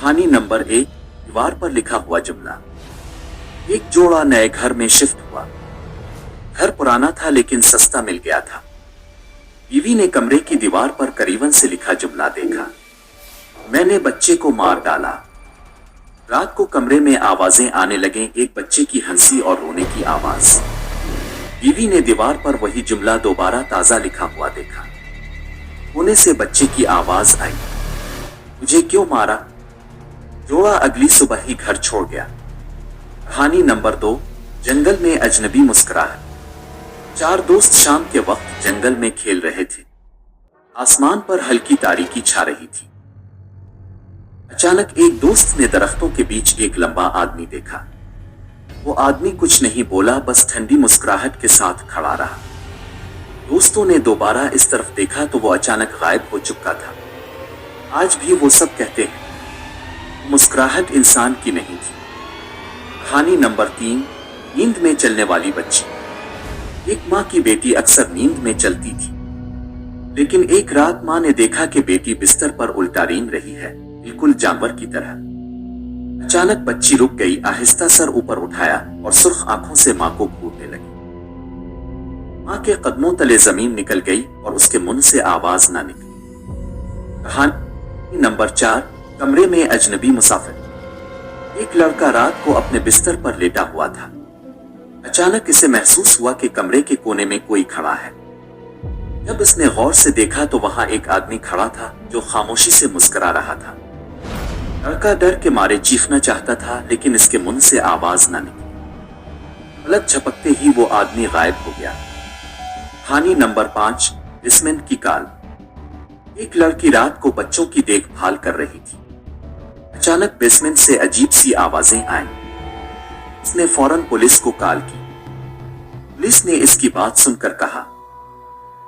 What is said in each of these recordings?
कहानी नंबर 1, दीवार पर लिखा हुआ जुमला। एक जोड़ा नए घर में शिफ्ट हुआ। घर पुराना था लेकिन सस्ता मिल गया था। बीवी ने कमरे की दीवार पर करीबन से लिखा जुमला देखा, मैंने बच्चे को मार डाला। रात को कमरे में आवाजें आने लगे, एक बच्चे की हंसी और रोने की आवाज। बीवी ने दीवार पर वही जुमला दोबारा ताजा लिखा हुआ देखा। कोने से बच्चे की आवाज आई, मुझे क्यों मारा? जोड़ा अगली सुबह ही घर छोड़ गया। कहानी नंबर 2, जंगल में अजनबी मुस्कुराहट। 4 दोस्त शाम के वक्त जंगल में खेल रहे थे। आसमान पर हल्की तारीकी छा रही थी। अचानक एक दोस्त ने दरख्तों के बीच एक लंबा आदमी देखा। वो आदमी कुछ नहीं बोला, बस ठंडी मुस्कुराहट के साथ खड़ा रहा। दोस्तों ने दोबारा इस तरफ देखा तो वो अचानक गायब हो चुका था। आज भी वो सब कहते हैं, मुस्कुराहट इंसान की नहीं थी। कहानी नंबर 3, नींद में चलने वाली बच्ची। एक माँ की बेटी अक्सर नींद में चलती थी, लेकिन एक रात माँ ने देखा कि बेटी बिस्तर पर उल्टा रेंग रही है, बिल्कुल जानवर की तरह। अचानक बच्ची रुक गई, आहिस्ता सर ऊपर उठाया और सुर्ख आंखों से माँ को घूरने लगी। माँ के कदमों तले जमीन निकल गई और उसके मुंह से आवाज ना निकली। कहानी नंबर 4, कमरे में अजनबी मुसाफिर। एक लड़का रात को अपने बिस्तर पर लेटा हुआ था। अचानक इसे महसूस हुआ कि कमरे के कोने में कोई खड़ा है। जब इसने गौर से देखा तो वहां एक आदमी खड़ा था जो खामोशी से मुस्कुरा रहा था। लड़का डर के मारे चीखना चाहता था, लेकिन इसके मुंह से आवाज ना निकली। पलक झपकते ही वो आदमी गायब हो गया। कहानी नंबर 5, बेसमेंट की काल। एक लड़की रात को बच्चों की देखभाल कर रही थी। अचानक बेसमेंट से अजीब सी आवाजें आईं। उसने फौरन पुलिस को कॉल की। पुलिस ने इसकी बात सुनकर कहा,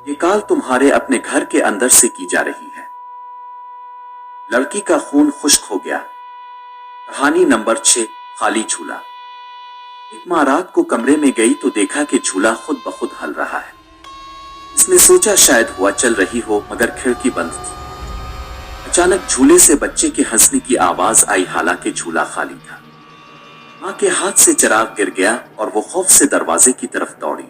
ये कॉल तुम्हारे अपने घर के अंदर से की जा रही है। लड़की का खून खुश्क हो गया। कहानी नंबर 6, खाली झूला। एक माँ रात को कमरे में गई तो देखा कि झूला खुद ब खुद हल रहा है। इसने सोचा शायद हवा चल रही हो, मगर खिड़की बंद थी। अचानक झूले से बच्चे के हंसने की आवाज आई, हालांकि झूला खाली था। माँ के हाथ से चिराग गिर गया और वो खौफ से दरवाजे की तरफ दौड़ी।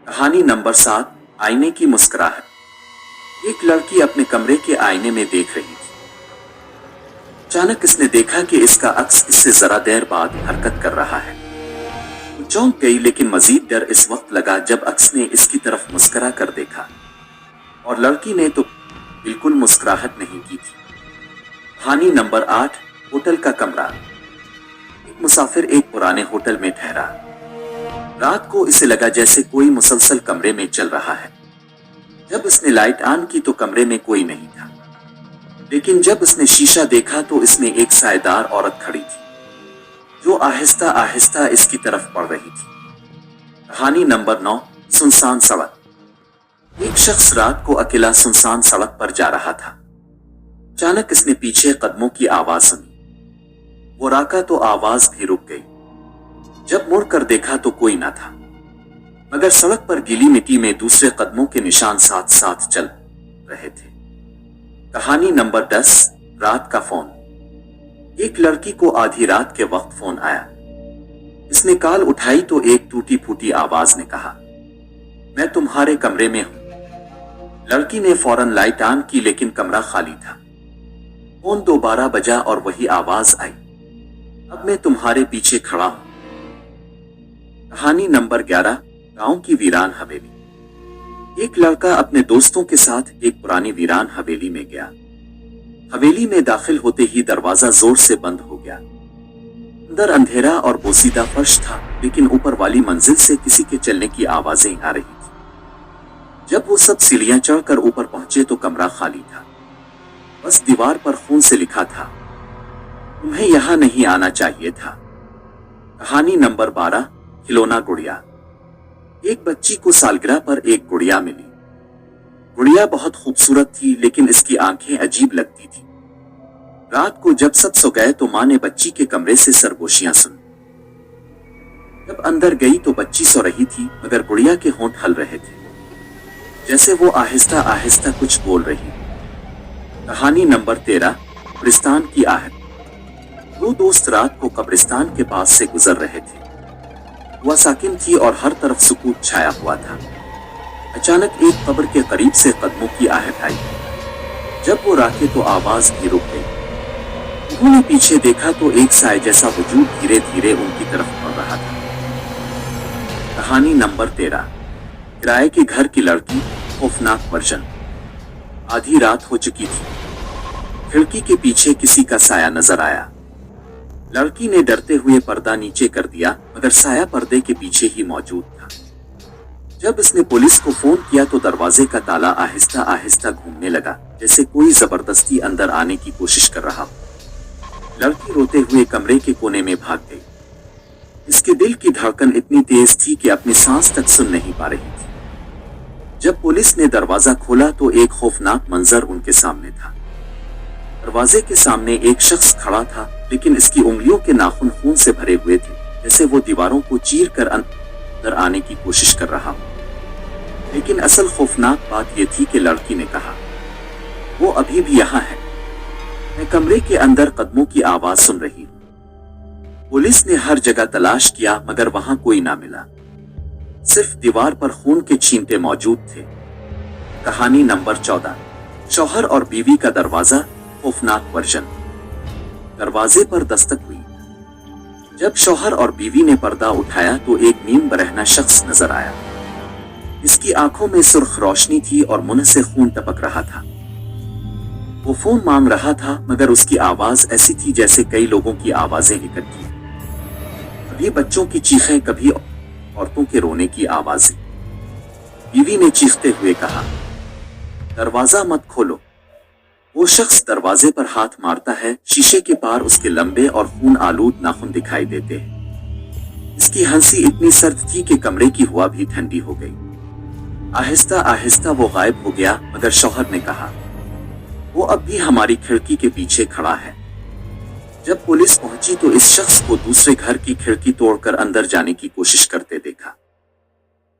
कहानी नंबर 7, आईने की मुस्कुराहट। एक लड़की अपने कमरे के आईने में देख रही थी। अचानक इसने देखा कि इसका अक्स इससे जरा देर बाद हरकत कर रहा है। वो चौंक गई, लेकिन मजीद डर इस वक्त लगा जब अक्स ने इसकी तरफ मुस्कुरा कर देखा, और लड़की ने तो बिल्कुल मुस्कुराहट नहीं की थी। कहानी नंबर 8, होटल का कमरा। एक मुसाफिर एक पुराने होटल में ठहरा। रात को इसे लगा जैसे कोई मुसलसल कमरे में चल रहा है। जब इसने लाइट ऑन की तो कमरे में कोई नहीं था, लेकिन जब इसने शीशा देखा तो इसमें एक सायेदार औरत खड़ी थी जो आहिस्ता आहिस्ता इसकी तरफ बढ़ रही थी। कहानी नंबर 9, सुनसान सड़क। एक शख्स रात को अकेला सुनसान सड़क पर जा रहा था। अचानक इसने पीछे कदमों की आवाज सुनी। वो राका तो आवाज भी रुक गई। जब मुड़कर देखा तो कोई ना था, मगर सड़क पर गीली मिट्टी में दूसरे कदमों के निशान साथ साथ चल रहे थे। कहानी नंबर 10, रात का फोन। एक लड़की को आधी रात के वक्त फोन आया। इसने कॉल उठाई तो एक टूटी फूटी आवाज ने कहा, मैं तुम्हारे कमरे में हूं। लड़की ने फौरन लाइट ऑन की, लेकिन कमरा खाली था। फोन दोबारा बजा और वही आवाज आई, अब मैं तुम्हारे पीछे खड़ा हूं। कहानी नंबर 11, गांव की वीरान हवेली। एक लड़का अपने दोस्तों के साथ एक पुरानी वीरान हवेली में गया। हवेली में दाखिल होते ही दरवाजा जोर से बंद हो गया। अंदर अंधेरा और बोसीदा फर्श था, लेकिन ऊपर वाली मंजिल से किसी के चलने की आवाजें आ रही थी। जब वो सब सीढ़ियां चढ़कर ऊपर पहुंचे तो कमरा खाली था। बस दीवार पर खून से लिखा था, तुम्हें यहां नहीं आना चाहिए था। कहानी नंबर 12, खिलौना गुड़िया। एक बच्ची को सालगिरह पर एक गुड़िया मिली। गुड़िया बहुत खूबसूरत थी, लेकिन इसकी आंखें अजीब लगती थी। रात को जब सब सो गए तो माँ ने बच्ची के कमरे से सरगोशियां सुनी। जब अंदर गई तो बच्ची सो रही थी, मगर गुड़िया के होंठ हल रहे थे, जैसे वो आहिस्ता आहिस्ता कुछ बोल रही। कहानी नंबर 13, कब्रिस्तान की आहट। दो दोस्त रात को कब्रिस्तान के पास से गुजर रहे थे। वह साकिन थी और हर तरफ सुकूत छाया हुआ था। अचानक एक कब्र के करीब से कदमों की आहट आई। जब वो राखे तो आवाज भी रुक गई। उन्होंने पीछे देखा तो एक साए जैसा वजूद धीरे धीरे उनकी तरफ बढ़ रहा था। कहानी नंबर 13। किराए के घर की लड़की, खौफनाक वर्जन। आधी रात हो चुकी थी। खिड़की के पीछे किसी का साया नजर आया। लड़की ने डरते हुए पर्दा नीचे कर दिया, मगर साया पर्दे के पीछे ही मौजूद था। जब इसने पुलिस को फोन किया तो दरवाजे का ताला आहिस्ता आहिस्ता घूमने लगा, जैसे कोई जबरदस्ती अंदर आने की कोशिश कर रहा हो। लड़की रोते हुए कमरे के कोने में भाग गई। इसके दिल की धड़कन इतनी तेज थी कि अपनी सांस तक सुन नहीं पा रही थी। जब पुलिस ने दरवाजा खोला तो एक खौफनाक मंजर उनके सामने था। दरवाजे के सामने एक शख्स खड़ा था, लेकिन इसकी उंगलियों के नाखून खून से भरे हुए थे, जैसे वो दीवारों को चीर कर अंदर आने की कोशिश कर रहा हो। लेकिन असल खौफनाक बात यह थी कि लड़की ने कहा, वो अभी भी यहाँ है। मैं कमरे के अंदर कदमों की आवाज सुन रही हूँ। पुलिस ने हर जगह तलाश किया, मगर वहां कोई ना मिला। सिर्फ दीवार पर खून के छींटे मौजूद थे। कहानी नंबर 14। शौहर और बीवी का दरवाजा, खौफनाक वर्जन। दरवाजे पर दस्तक हुई। जब शौहर और बीवी ने पर्दा उठाया तो एक नीम बरहना शख्स नजर आया। इसकी आंखों में सुर्ख रोशनी थी और मुंह से खून टपक रहा था। वो फोन मांग रहा था, मगर उसकी आवाज ऐसी थी जैसे कई लोगों की आवाजें इकट्ठी। कभी बच्चों की चीखें, कभी औरतों के रोने की आवाजें। बीवी ने चीखते हुए कहा, दरवाजा मत खोलो। वो शख्स दरवाजे पर हाथ मारता है। शीशे के पार उसके लंबे और खून आलूद नाखून दिखाई देते हैं। इसकी हंसी इतनी सर्द थी कि कमरे की हवा भी ठंडी हो गई। आहिस्ता आहिस्ता वो गायब हो गया, मगर शौहर ने कहा, वो अब भी हमारी खिड़की के पीछे खड़ा है। जब पुलिस पहुंची तो इस शख्स को दूसरे घर की खिड़की तोड़कर अंदर जाने की कोशिश करते देखा।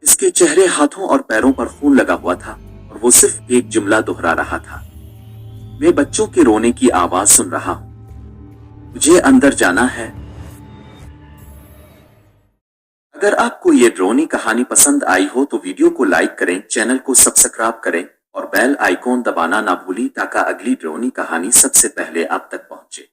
इसके चेहरे, हाथों और पैरों पर खून लगा हुआ था और वो सिर्फ एक जुमला दोहरा रहा था, मैं बच्चों के रोने की आवाज सुन रहा हूं, मुझे अंदर जाना है। अगर आपको ये डरावनी कहानी पसंद आई हो तो वीडियो को लाइक करें, चैनल को सब्सक्राइब करें और बेल आइकॉन दबाना ना भूलें ताकि अगली डरावनी कहानी सबसे पहले आप तक पहुंचे।